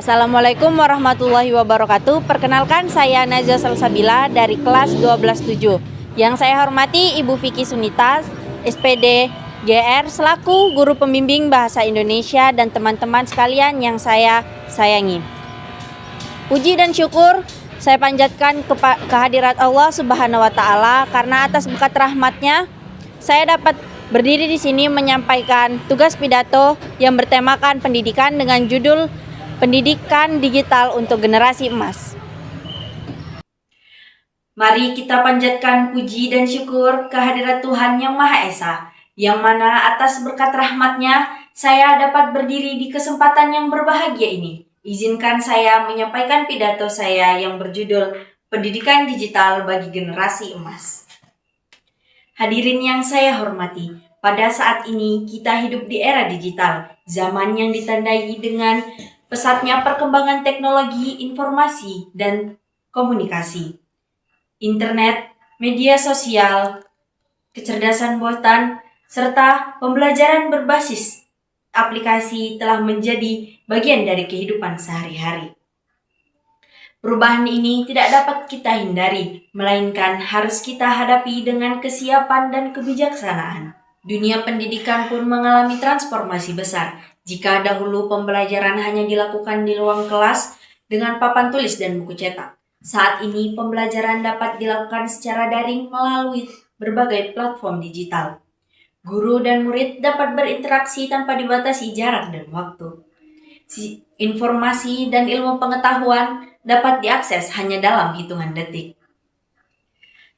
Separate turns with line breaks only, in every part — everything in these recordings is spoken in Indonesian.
Assalamualaikum warahmatullahi wabarakatuh. Perkenalkan, saya Najwa Salsabila dari kelas 12-7. Yang saya hormati Ibu Vicky Sunita, SPD GR, selaku guru pembimbing bahasa Indonesia, dan teman-teman sekalian yang saya sayangi. Puji dan syukur saya panjatkan kehadirat Allah Subhanahu wa Ta'ala, karena atas berkat rahmatnya saya dapat berdiri di sini menyampaikan tugas pidato yang bertemakan pendidikan dengan judul Pendidikan Digital untuk Generasi Emas.
Mari kita panjatkan puji dan syukur kehadirat Tuhan Yang Maha Esa, yang mana atas berkat rahmatnya saya dapat berdiri di kesempatan yang berbahagia ini. Izinkan saya menyampaikan pidato saya yang berjudul Pendidikan Digital bagi Generasi Emas. Hadirin yang saya hormati, pada saat ini kita hidup di era digital, zaman yang ditandai dengan pesatnya perkembangan teknologi informasi dan komunikasi, internet, media sosial, kecerdasan buatan, serta pembelajaran berbasis aplikasi telah menjadi bagian dari kehidupan sehari-hari. Perubahan ini tidak dapat kita hindari, melainkan harus kita hadapi dengan kesiapan dan kebijaksanaan. Dunia pendidikan pun mengalami transformasi besar. Jika dahulu pembelajaran hanya dilakukan di ruang kelas dengan papan tulis dan buku cetak, saat ini pembelajaran dapat dilakukan secara daring melalui berbagai platform digital. Guru dan murid dapat berinteraksi tanpa dibatasi jarak dan waktu. Informasi dan ilmu pengetahuan dapat diakses hanya dalam hitungan detik.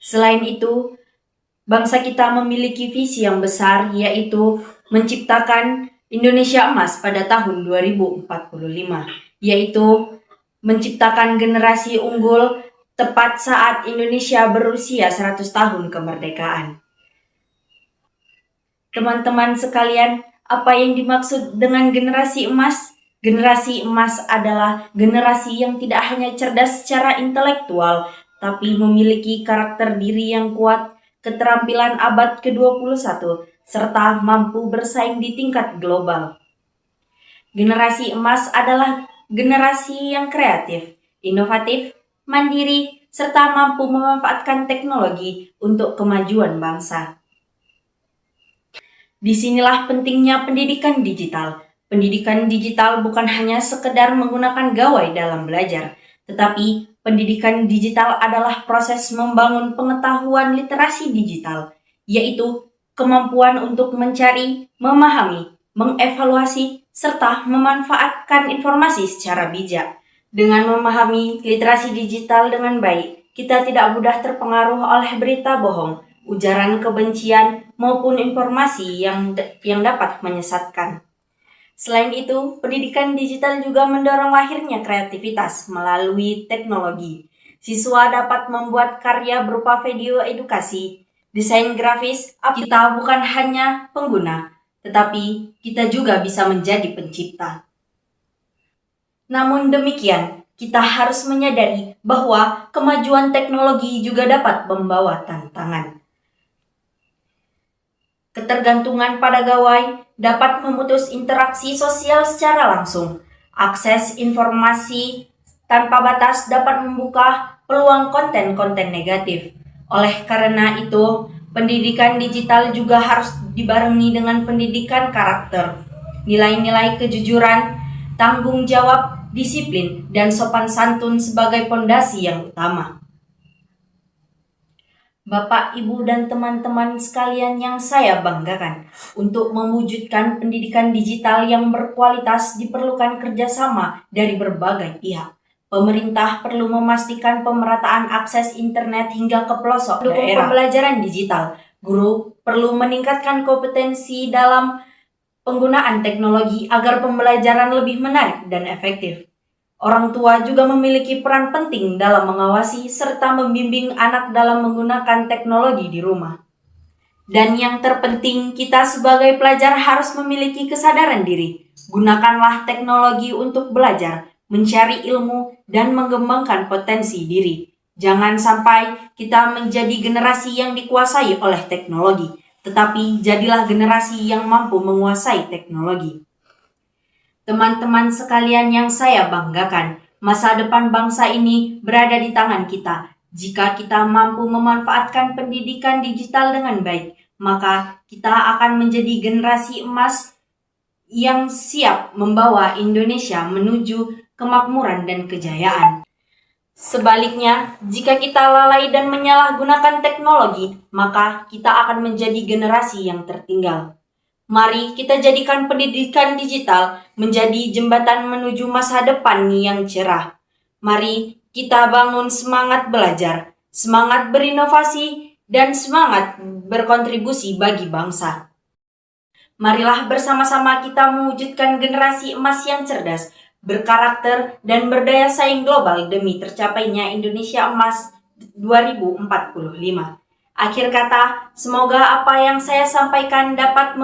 Selain itu, bangsa kita memiliki visi yang besar, yaitu menciptakan Indonesia Emas pada tahun 2045, yaitu menciptakan generasi unggul tepat saat Indonesia berusia 100 tahun kemerdekaan. Teman-teman sekalian, apa yang dimaksud dengan generasi emas? Generasi emas adalah generasi yang tidak hanya cerdas secara intelektual, tapi memiliki karakter diri yang kuat, keterampilan abad ke-21, serta mampu bersaing di tingkat global. Generasi emas adalah generasi yang kreatif, inovatif, mandiri, serta mampu memanfaatkan teknologi untuk kemajuan bangsa. Disinilah pentingnya pendidikan digital. Pendidikan digital bukan hanya sekedar menggunakan gawai dalam belajar, tetapi pendidikan digital adalah proses membangun pengetahuan literasi digital, yaitu kemampuan untuk mencari, memahami, mengevaluasi, serta memanfaatkan informasi secara bijak. Dengan memahami literasi digital dengan baik, kita tidak mudah terpengaruh oleh berita bohong, ujaran kebencian, maupun informasi yang dapat menyesatkan. Selain itu, pendidikan digital juga mendorong lahirnya kreativitas melalui teknologi. Siswa dapat membuat karya berupa video edukasi, desain grafis. Kita bukan hanya pengguna, tetapi kita juga bisa menjadi pencipta. Namun demikian, kita harus menyadari bahwa kemajuan teknologi juga dapat membawa tantangan. Ketergantungan pada gawai dapat memutus interaksi sosial secara langsung. Akses informasi tanpa batas dapat membuka peluang konten-konten negatif. Oleh karena itu, pendidikan digital juga harus dibarengi dengan pendidikan karakter, nilai-nilai kejujuran, tanggung jawab, disiplin, dan sopan santun sebagai pondasi yang utama. Bapak, Ibu, dan teman-teman sekalian yang saya banggakan, untuk mewujudkan pendidikan digital yang berkualitas diperlukan kerjasama dari berbagai pihak. Pemerintah perlu memastikan pemerataan akses internet hingga ke pelosok daerah. Pembelajaran digital, guru perlu meningkatkan kompetensi dalam penggunaan teknologi agar pembelajaran lebih menarik dan efektif. Orang tua juga memiliki peran penting dalam mengawasi serta membimbing anak dalam menggunakan teknologi di rumah. Dan yang terpenting, kita sebagai pelajar harus memiliki kesadaran diri. Gunakanlah teknologi untuk belajar, mencari ilmu, dan mengembangkan potensi diri. Jangan sampai kita menjadi generasi yang dikuasai oleh teknologi, tetapi jadilah generasi yang mampu menguasai teknologi. Teman-teman sekalian yang saya banggakan, masa depan bangsa ini berada di tangan kita. Jika kita mampu memanfaatkan pendidikan digital dengan baik, maka kita akan menjadi generasi emas yang siap membawa Indonesia menuju kemakmuran dan kejayaan. Sebaliknya, jika kita lalai dan menyalahgunakan teknologi, maka kita akan menjadi generasi yang tertinggal. Mari kita jadikan pendidikan digital menjadi jembatan menuju masa depan yang cerah. Mari kita bangun semangat belajar, semangat berinovasi, dan semangat berkontribusi bagi bangsa. Marilah bersama-sama kita mewujudkan generasi emas yang cerdas, berkarakter, dan berdaya saing global demi tercapainya Indonesia Emas 2045. Akhir kata, semoga apa yang saya sampaikan dapat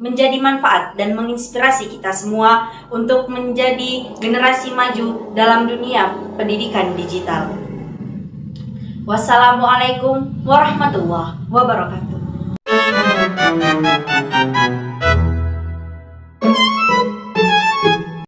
menjadi manfaat dan menginspirasi kita semua untuk menjadi generasi maju dalam dunia pendidikan digital. Wassalamualaikum warahmatullahi wabarakatuh.